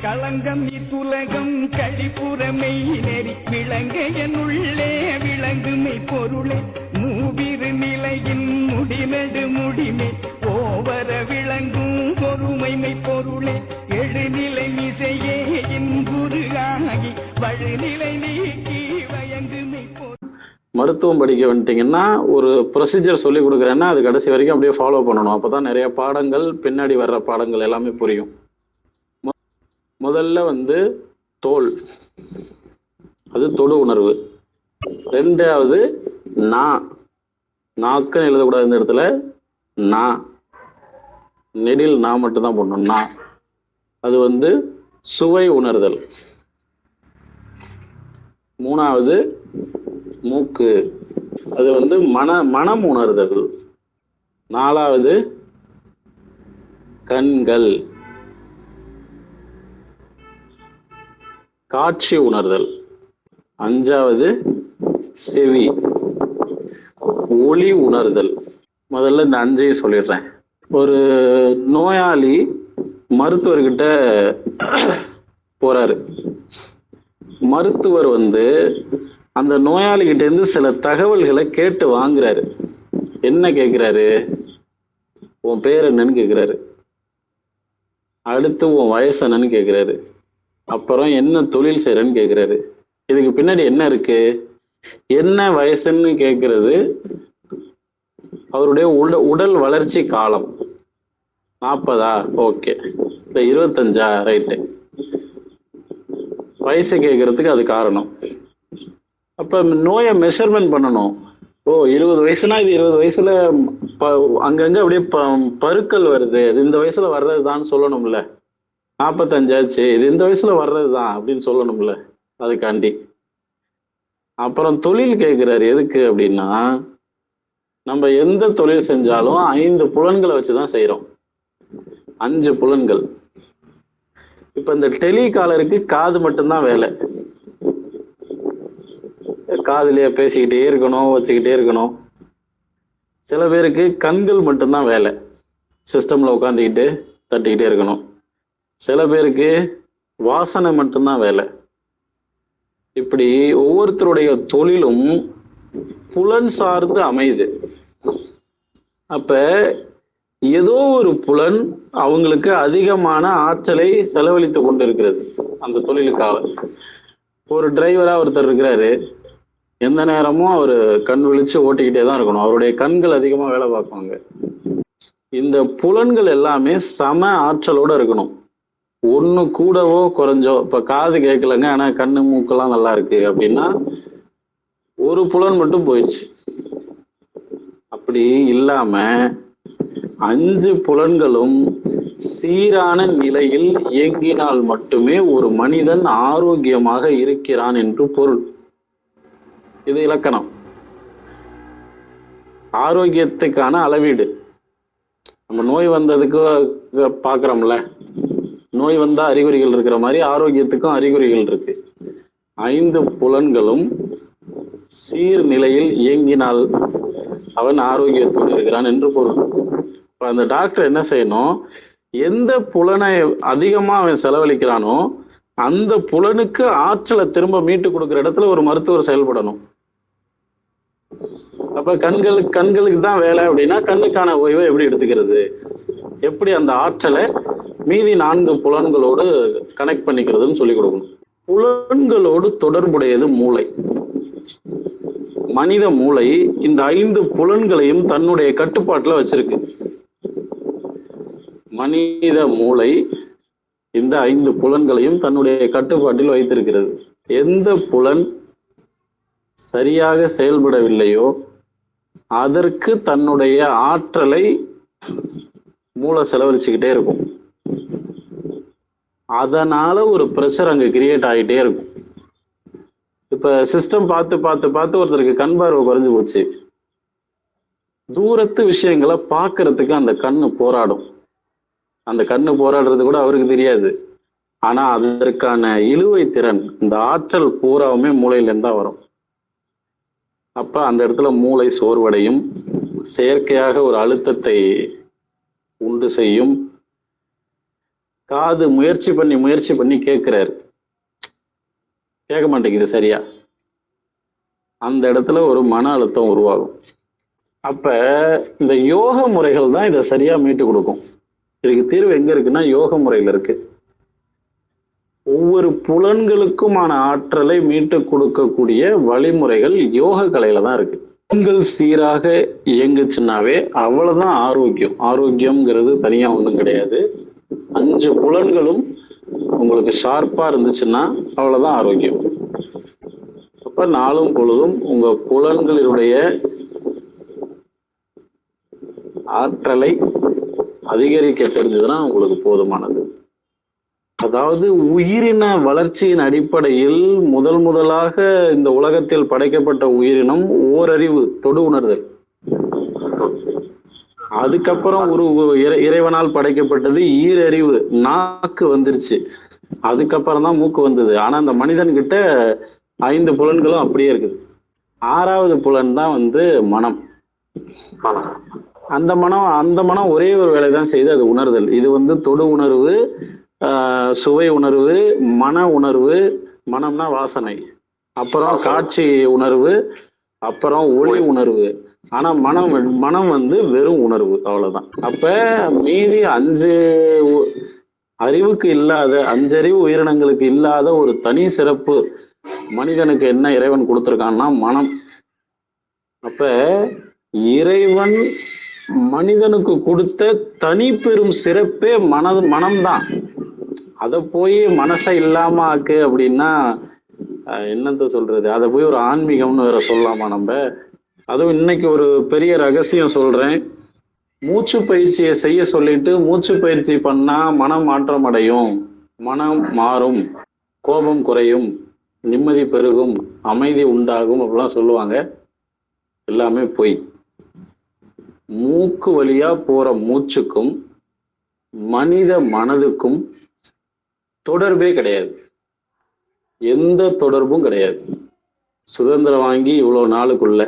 களங்கம் இத்துலகம் கழிப்புறமை நெறி விளங்க என்னுள்ளே விளங்குமை பொருளே மூவிரு நிலையின் முடிநடு முடிமை ஓவர விளங்கும் பொறுமைமை பொருளே எழுநிலை இசையே இன்புருகாகி வழுநிலை நீக்கி வயங்குமை பொருள். மருத்துவம் படிக்க வந்துட்டீங்கன்னா ஒரு ப்ரொசீஜர் சொல்லி கொடுக்குறேன்னா அது கடைசி வரைக்கும் அப்படியே ஃபாலோ பண்ணணும். அப்போதான் நிறைய பாடங்கள் பின்னாடி வர்ற பாடங்கள் எல்லாமே புரியும். முதல்ல தோல், அது தொடு உணர்வு. ரெண்டாவது நாக்குன்னு எழுதக்கூடாது இந்த இடத்துல, நெடில் மட்டும்தான் போடணும். அது சுவை உணர்தல். மூணாவது மூக்கு, அது மனம் உணர்தல். நாலாவது கண்கள், காட்சி உணர்தல். அஞ்சாவது செவி, ஒளி உணர்தல். முதல்ல இந்த அஞ்சையும் சொல்லிடுறேன். ஒரு நோயாளி மருத்துவர்கிட்ட போறாரு. மருத்துவர் அந்த நோயாளிகிட்ட இருந்து சில தகவல்களை கேட்டு வாங்குறாரு. என்ன கேட்கிறாரு? உன் பேர் என்னன்னு கேட்கிறாரு. அடுத்து உன் வயசு என்னன்னு கேட்கிறாரு. அப்புறம் என்ன தொழில் செய்யறன்னு கேட்கிறாரு. இதுக்கு பின்னாடி என்ன இருக்கு? என்ன வயசுன்னு கேட்கறது அவருடைய உடல் வளர்ச்சி காலம். 40, ஓகே. 25, ரைட்டு. வயசு கேட்கறதுக்கு அது காரணம். அப்ப நோயை மெஷர்மெண்ட் பண்ணணும். 20 வயசுனா இது 20 வயசுல அங்கங்க அப்படியே பருக்கள் வருது, அது இந்த வயசுல வர்றதுதான் சொல்லணும்ல. 45 ஆச்சு, இது இந்த வயசுல வர்றதுதான் அப்படின்னு சொல்லணும்ல, அதுக்காண்டி. அப்புறம் தொழில் கேட்கிறாரு. எதுக்கு அப்படின்னா, நம்ம எந்த தொழில் செஞ்சாலும் 5 புலன்களை வச்சுதான் செய்யறோம். 5 புலன்கள். இப்ப இந்த டெலிகாலருக்கு காது மட்டும்தான் வேலை. காதுலயே பேசிக்கிட்டே இருக்கணும், வச்சுக்கிட்டே இருக்கணும். சில பேருக்கு கண்கள் மட்டும்தான் வேலை, சிஸ்டம்ல உட்காந்துக்கிட்டு தட்டிக்கிட்டே இருக்கணும். சில பேருக்கு வாசனை மட்டும்தான் வேலை. இப்படி ஒவ்வொருத்தருடைய தொழிலும் புலன் சார்ந்து அமையுது. அப்ப ஏதோ ஒரு புலன் அவங்களுக்கு அதிகமான ஆற்றலை செலவழித்து கொண்டிருக்கிறது அந்த தொழிலுக்காக. ஒரு டிரைவரா ஒருத்தர் இருக்கிறாரு, எந்த நேரமும் அவர் கண் விழிச்சு ஓட்டிக்கிட்டே தான் இருக்கணும். அவருடைய கண்கள் அதிகமா வேலை பார்ப்பாங்க. இந்த புலன்கள் எல்லாமே சம ஆற்றலோட இருக்கணும். ஒண்ணு கூடவோ குறைஞ்சோ, இப்ப காது கேட்கலங்க ஆனா கண்ணு மூக்கெல்லாம் நல்லா இருக்கு அப்படின்னா ஒரு புலன் மட்டும் போயிடுச்சு. அப்படி இல்லாம 5 புலன்களும் சீரான நிலையில் இயங்கினால் மட்டுமே ஒரு மனிதன் ஆரோக்கியமாக இருக்கிறான் என்று பொருள். இது இலக்கணம். ஆரோக்கியத்துக்கான அளவீடு. நம்ம நோய் வந்ததுக்கு பாக்குறோம்ல, நோய் வந்தா அறிகுறிகள் இருக்கிற மாதிரி ஆரோக்கியத்துக்கும் அறிகுறிகள் இருக்கு. 5 புலன்களும் சீர்நிலையில் இயங்கினால் அவன் ஆரோக்கியத்தோடு இருக்கிறான் என்று பொருள். இப்ப அந்த டாக்டர் என்ன செய்யணும்? எந்த புலனை அதிகமா அவன் செலவழிக்கிறானோ அந்த புலனுக்கு ஆற்றலை திரும்ப மீட்டு கொடுக்குற இடத்துல ஒரு மருத்துவர் செயல்படணும். அப்ப கண்களுக்கு தான் வேலை அப்படின்னா கண்ணுக்கான ஓய்வை எப்படி எடுத்துக்கிறது, எப்படி அந்த ஆற்றலை மீதி 4 புலன்களோடு கனெக்ட் பண்ணிக்கிறதுன்னு சொல்லி கொடுக்கணும். புலன்களோடு தொடர்புடையது மூளை. மனித மூளை இந்த 5 புலன்களையும் தன்னுடைய கட்டுப்பாட்டுல வச்சிருக்கு. மனித மூளை இந்த 5 புலன்களையும் தன்னுடைய கட்டுப்பாட்டில் வைத்திருக்கிறது. எந்த புலன் சரியாக செயல்படவில்லையோ அதற்கு தன்னுடைய ஆற்றலை மூளை செலவழிச்சுக்கிட்டே இருக்கும். அதனால ஒரு ப்ரெஷர் அங்க கிரியேட் ஆகிட்டே இருக்கும். இப்ப சிஸ்டம் பார்த்து பார்த்து பார்த்து ஒருத்தருக்கு கண் பார்வை குறைஞ்சு போச்சு. தூரத்து விஷயங்களை பார்க்கறதுக்கு அந்த கண்ணு போராடும். அந்த கண்ணு போராடுறது கூட அவருக்கு தெரியாது. ஆனா அதற்கான இழுவை திறன், இந்த ஆற்றல் பூராவுமே மூளையில இருந்தா வரும். அப்ப அந்த இடத்துல மூளை சோர்வடையும், செயற்கையாக ஒரு அழுத்தத்தை உண்டு செய்யும். காது முயற்சி பண்ணி கேட்கிறாரு, கேட்க மாட்டேங்குது சரியா. அந்த இடத்துல ஒரு மன அழுத்தம் உருவாகும். அப்ப இந்த யோக முறைகள் தான் இதை சரியா மீட்டு கொடுக்கும். இதுக்கு தீர்வு எங்க இருக்குன்னா யோக முறையில இருக்கு. ஒவ்வொரு புலன்களுக்குமான ஆற்றலை மீட்டு கொடுக்கக்கூடிய வழிமுறைகள் யோக கலையில தான் இருக்கு. புலன்கள் சீராக இயங்குச்சுன்னாவே அவ்வளவுதான் ஆரோக்கியம். ஆரோக்கியம்ங்கிறது தனியா ஒண்ணும் கிடையாது. 5 புலன்களும் உங்களுக்கு ஷார்ப்பா இருந்துச்சுன்னா அவ்வளவுதான் ஆரோக்கியம். அப்ப நாளும் பொழுதும் உங்க புலன்களினுடைய ஆற்றலை அதிகரிக்க தெரிஞ்சதுன்னா உங்களுக்கு போதுமானது. அதாவது உயிரின வளர்ச்சியின் அடிப்படையில் முதலாக இந்த உலகத்தில் படைக்கப்பட்ட உயிரினம் ஓரறிவு, தொடு உணர்தல். அதுக்கப்புறம் ஒரு இறைவனால் படைக்கப்பட்டது ஈரறிவு, நாக்கு வந்துருச்சு. அதுக்கப்புறம் தான் மூக்கு வந்தது. ஆனா அந்த மனிதன் கிட்ட 5 புலன்களும் அப்படியே இருக்குது. 6வது புலன் தான் மனம். அந்த மனம் ஒரே ஒரு வேலை தான் செய்து, அது உணர்தல். இது தொடு உணர்வு, சுவை உணர்வு, மன உணர்வு, மனம்னா வாசனை, அப்புறம் காட்சி உணர்வு, அப்புறம் ஒளி உணர்வு. ஆனா மனம் வெறும் உணர்வு, அவ்வளவுதான். அப்ப மீதி 5 அறிவுக்கு இல்லாத, 5 அறிவு உயிரினங்களுக்கு இல்லாத ஒரு தனி சிறப்பு மனிதனுக்கு என்ன இறைவன் கொடுத்திருக்கான்னா மனம். அப்ப இறைவன் மனிதனுக்கு கொடுத்த தனி பெரும் சிறப்பே மனம்தான். அதை போய் மனசை இல்லாம ஆக்கு அப்படின்னா என்னத்த சொல்றது? அதை போய் ஒரு ஆன்மீகம்னு வேற சொல்லலாமா நம்ம? அதுவும் இன்னைக்கு ஒரு பெரிய ரகசியம் சொல்றேன். மூச்சு பயிற்சியை செய்ய சொல்லிட்டு மூச்சு பயிற்சி பண்ணா மனம் மாற்றம் அடையும், மனம் மாறும், கோபம் குறையும், நிம்மதி பெருகும், அமைதி உண்டாகும் அப்படிலாம் சொல்லுவாங்க. எல்லாமே பொய். மூக்கு வழியா போற மூச்சுக்கும் மனித மனதுக்கும் தொடர்பே கிடையாது. எந்த தொடர்பும் கிடையாது. சுதந்திரம் வாங்கி இவ்வளவு நாளுக்குள்ள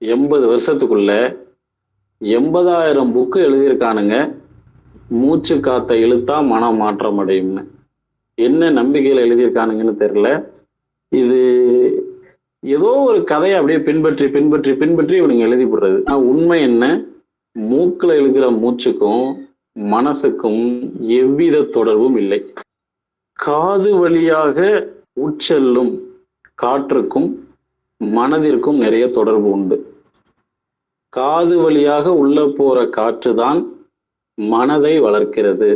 80 வருஷத்துக்குள்ள 80,000 புக்கு எழுதியிருக்கானுங்க. மூச்சு காத்த இழுத்தா மனம் மாற்றம் அடையும்னு. என்ன நம்பிக்கையில எழுதியிருக்கானுங்கன்னு தெரியல. இது ஏதோ ஒரு கதையை அப்படியே பின்பற்றி இவனுங்க எழுதி போடுறது. உண்மை என்ன? மூக்குல எழுகிற மூச்சுக்கும் மனசுக்கும் எவ்வித தொடர்பும் இல்லை. காது வழியாக உட்செல்லும் காற்றுக்கும் மனதிற்கும் நிறைய தொடர்பு உண்டு. காது வழியாக உள்ள போற காற்று தான் மனதை வளர்க்கிறது.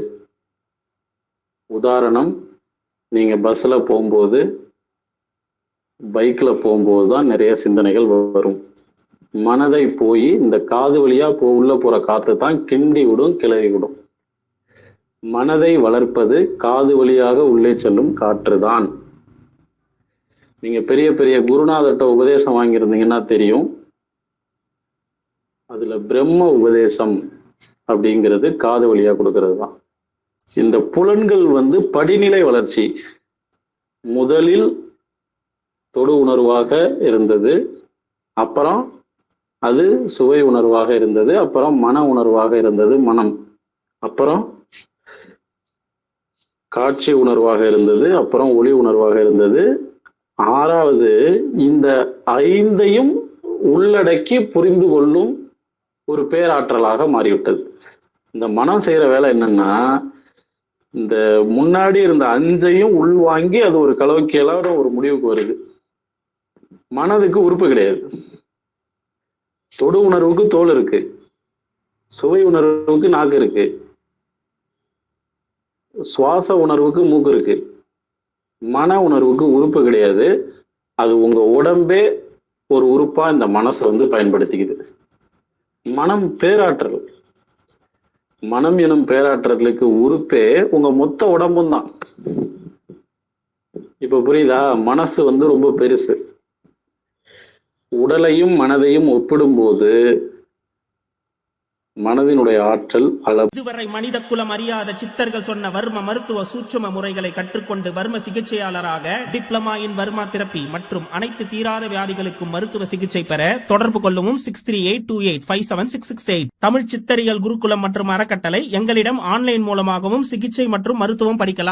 உதாரணம், நீங்க பஸ்ல போகும்போது, பைக்ல போகும்போது தான் நிறைய சிந்தனைகள் வரும். மனதை போய் இந்த காது வழியா உள்ள போற காற்று தான் கிண்டி விடும், கிளறி விடும். மனதை வளர்ப்பது காது வழியாக உள்ளே செல்லும் காற்று தான். நீங்க பெரிய பெரிய குருநாதர்கிட்ட உபதேசம் வாங்கியிருந்தீங்கன்னா தெரியும். அதுல பிரம்ம உபதேசம் அப்படிங்கிறது காது வழியா கொடுக்கறது தான். இந்த புலன்கள் படிநிலை வளர்ச்சி. முதலில் தொடு உணர்வாக இருந்தது, அப்புறம் அது சுவை உணர்வாக இருந்தது, அப்புறம் மன உணர்வாக இருந்தது மனம், அப்புறம் காட்சி உணர்வாக இருந்தது, அப்புறம் ஒளி உணர்வாக இருந்தது. 6வது இந்த 5ஐயும் உள்ளடக்கி புரிந்து கொள்ளும் ஒரு பேராற்றலாக மாறிவிட்டது. இந்த மனம் செய்யற வேலை என்னன்னா, இந்த முன்னாடி இருந்த 5ஐயும் உள்வாங்கி அது ஒரு கலவைக்கியலோட ஒரு முடிவுக்கு வருது. மனதுக்கு உறுப்பு கிடையாது. தொடு உணர்வுக்கு தோல் இருக்கு, சுவை உணர்வுக்கு நாக்கு இருக்கு, சுவாச உணர்வுக்கு மூக்கு இருக்கு. மன உணர்வுக்கு உறுப்பு கிடையாது. அது உங்க உடம்பே ஒரு உறுப்பா இந்த மனசை பயன்படுத்திக்குது. மனம் பேராற்றல். மனம் எனும் பேராற்றலுக்கு உறுப்பே உங்க மொத்த உடம்பும் தான். இப்ப புரியுதா? மனசு ரொம்ப பெருசு. உடலையும் மனதையும் ஒப்பிடும்போது மனதினுடைய ஆற்றல் அளவு. இதுவரை மனித குலம் அறியாத சித்தர்கள் சொன்ன வர்ம மருத்துவ சூட்சும முறைகளை கற்றுக்கொண்டு வர்ம சிகிச்சையாளராக டிப்ளமா இன் வர்மா தெரப்பி மற்றும் அனைத்து தீராத வியாதிகளுக்கும் மருத்துவ சிகிச்சை பெற தொடர்பு கொள்ளவும் 6382857668. தமிழ் சித்தரியல் குருகுலம் மற்றும் அறக்கட்டளை. எங்களிடம் ஆன்லைன் மூலமாகவும் சிகிச்சை மற்றும் மருத்துவம் படிக்கலாம்.